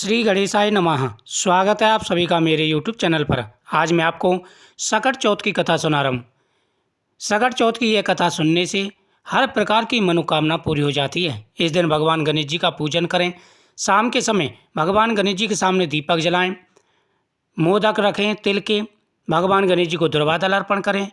श्री गणेशाय नमः। स्वागत है आप सभी का मेरे यूट्यूब चैनल पर। आज मैं आपको सकट चौथ की कथा सुना रहा हूँ। सकट चौथ की यह कथा सुनने से हर प्रकार की मनोकामना पूरी हो जाती है। इस दिन भगवान गणेश जी का पूजन करें। शाम के समय भगवान गणेश जी के सामने दीपक जलाएं, मोदक रखें तिल के, भगवान गणेश जी को दुर्वादल अर्पण करें।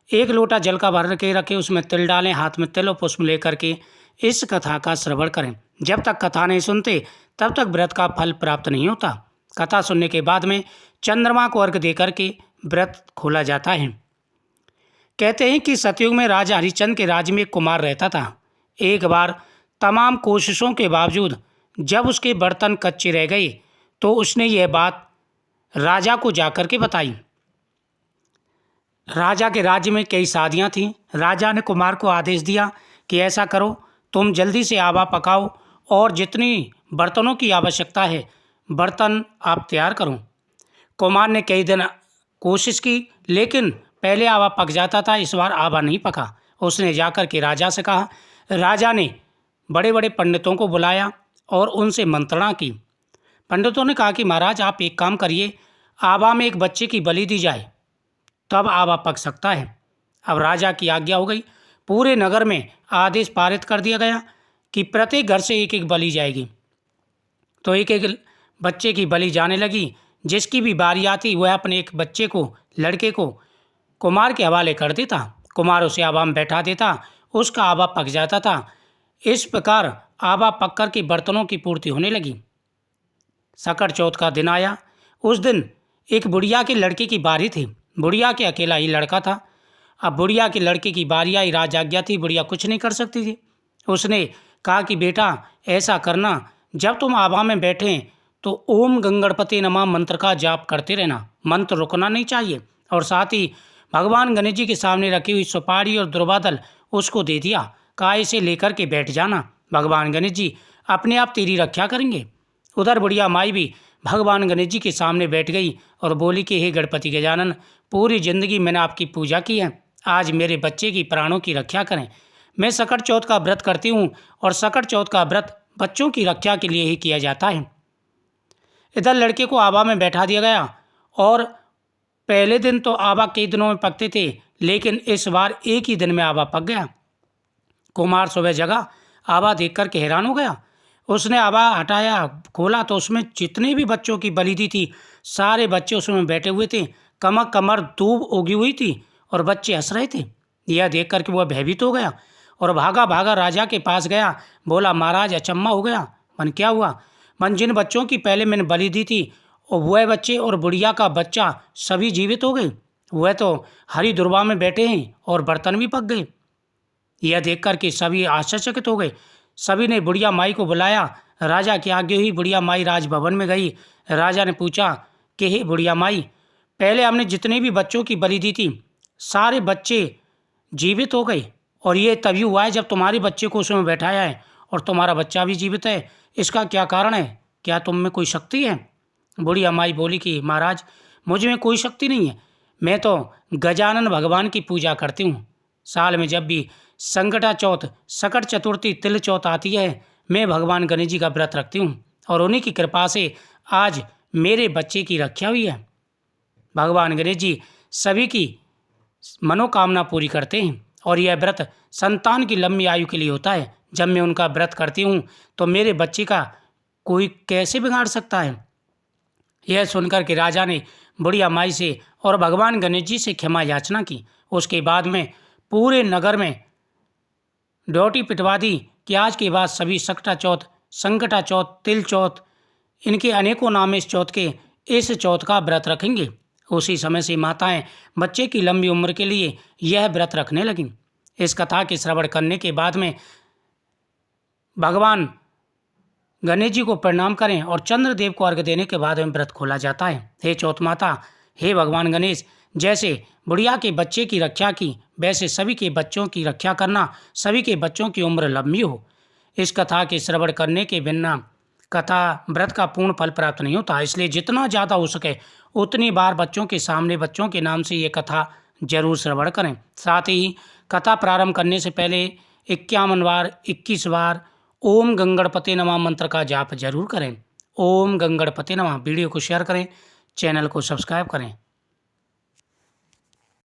एक लोटा जल का भर के रखें, उसमें तिल डालें, हाथ में तिल और पुष्प लेकर के इस कथा का श्रवण करें। जब तक कथा नहीं सुनते तब तक व्रत का फल प्राप्त नहीं होता। कथा सुनने के बाद में चंद्रमा को अर्घ देकर के व्रत खोला जाता है। कहते हैं कि सतयुग में राजा हरिश्चंद्र के राज्य में एक कुमार रहता था। एक बार तमाम कोशिशों के बावजूद जब उसके बर्तन कच्चे रह गए तो उसने यह बात राजा को जाकर के बताई। राजा के राज्य में कई शादियां थीं। राजा ने कुमार को आदेश दिया कि ऐसा करो, तुम जल्दी से आवा पकाओ और जितनी बर्तनों की आवश्यकता है बर्तन आप तैयार करो। कुमार ने कई दिन कोशिश की, लेकिन पहले आवा पक जाता था, इस बार आवा नहीं पका। उसने जाकर के राजा से कहा। राजा ने बड़े बड़े पंडितों को बुलाया और उनसे मंत्रणा की। पंडितों ने कहा कि महाराज आप एक काम करिए, आवा में एक बच्चे की बलि दी जाए, तब आवा पक सकता है। अब राजा की आज्ञा हो गई। पूरे नगर में आदेश पारित कर दिया गया कि प्रत्येक घर से एक एक बलि जाएगी। तो एक एक बच्चे की बलि जाने लगी। जिसकी भी बारी आती वह अपने एक बच्चे को, लड़के को कुमार के हवाले कर देता। कुमार उसे आवा में बैठा देता, उसका आवा पक जाता था। इस प्रकार आवा पक कर के बर्तनों की पूर्ति होने लगी। सकट चौथ का दिन आया। उस दिन एक बुढ़िया के लड़के की बारी थी। बुढ़िया के अकेला ही लड़का था। अब बुढ़िया के लड़के की बारी आई, राज आज्ञा थी, बुढ़िया कुछ नहीं कर सकती थी। उसने कहा कि बेटा ऐसा करना, जब तुम आभा में बैठें तो ओम गंगणपति नमः मंत्र का जाप करते रहना, मंत्र रुकना नहीं चाहिए। और साथ ही भगवान गणेश जी के सामने रखी हुई सुपारी और दुर्वादल उसको दे दिया। कहा इसे लेकर के बैठ जाना, भगवान गणेश जी अपने आप तेरी रक्षा करेंगे। उधर बुढ़िया माई भी भगवान गणेश जी के सामने बैठ गई और बोली कि हे गणपति गजानन, पूरी जिंदगी मैंने आपकी पूजा की है, आज मेरे बच्चे की प्राणों की रक्षा करें। मैं सकट चौथ का व्रत करती हूँ और सकट चौथ का व्रत बच्चों की रक्षा के लिए ही किया जाता है। इधर लड़के को आभा में बैठा दिया गया और पहले दिन तो आभा कई दिनों में पकते थे, लेकिन इस बार एक ही दिन में आभा पक गया। कुमार सुबह जगा, आभा देख कर के हैरान हो गया। उसने आभा हटाया, खोला तो उसमें जितने भी बच्चों की बलि दी थी सारे बच्चे उसमें बैठे हुए थे। कमर कमर दूब उगी हुई थी और बच्चे हंस रहे थे। यह देख करके वह भयभीत हो गया और भागा भागा राजा के पास गया। बोला महाराज अचम्मा हो गया। मन क्या हुआ? मन जिन बच्चों की पहले मैंने बलि दी थी और वह बच्चे और बुढ़िया का बच्चा सभी जीवित हो गए। वह तो हरी दुर्वा में बैठे हैं और बर्तन भी पक गए। यह देख कर के सभी आश्चर्यचकित हो गए। सभी ने बुढ़िया माई को बुलाया। राजा की आज्ञा हुई, बुढ़िया माई राजभवन में गई। राजा ने पूछा कि हे बुढ़िया माई, पहले हमने जितने भी बच्चों की बलि दी थी सारे बच्चे जीवित हो गए और ये तभी हुआ है जब तुम्हारे बच्चे को उसमें बैठाया है और तुम्हारा बच्चा भी जीवित है। इसका क्या कारण है? क्या तुम में कोई शक्ति है? बुढ़िया माई बोली कि महाराज मुझ में कोई शक्ति नहीं है, मैं तो गजानन भगवान की पूजा करती हूँ। साल में जब भी संकटा चौथ, सकट चतुर्थी, तिल चौथ आती है मैं भगवान गणेश जी का व्रत रखती हूँ और उन्हीं की कृपा से आज मेरे बच्चे की रक्षा हुई है। भगवान गणेश जी सभी की मनोकामना पूरी करते हैं और यह व्रत संतान की लंबी आयु के लिए होता है। जब मैं उनका व्रत करती हूँ तो मेरे बच्चे का कोई कैसे बिगाड़ सकता है? यह सुनकर के राजा ने बुढ़िया माई से और भगवान गणेश जी से क्षमा याचना की। उसके बाद में पूरे नगर में ड्योटी पिटवा दी कि आज के बाद सभी सकटा चौथ, संकटा चौथ, तिल चौथ, इनके अनेकों नाम इस चौथ के, इस चौथ का व्रत रखेंगे। उसी समय से माताएं बच्चे की लंबी उम्र के लिए यह व्रत रखने लगीं। इस कथा के श्रवण करने के बाद में भगवान गणेश जी को प्रणाम करें और चंद्रदेव को अर्घ्य देने के बाद में व्रत खोला जाता है। हे चौथ माता, हे भगवान गणेश, जैसे बुढ़िया के बच्चे की रक्षा की वैसे सभी के बच्चों की रक्षा करना, सभी के बच्चों की उम्र लंबी हो। इस कथा के श्रवण करने के बिना कथा व्रत का पूर्ण फल प्राप्त नहीं होता, इसलिए जितना ज़्यादा हो सके उतनी बार बच्चों के सामने बच्चों के नाम से ये कथा जरूर श्रवण करें। साथ ही कथा प्रारंभ करने से पहले 51 बार 21 बार ओम गंगणपते नमः मंत्र का जाप जरूर करें। ओम गंगणपति नमः। वीडियो को शेयर करें, चैनल को सब्सक्राइब करें।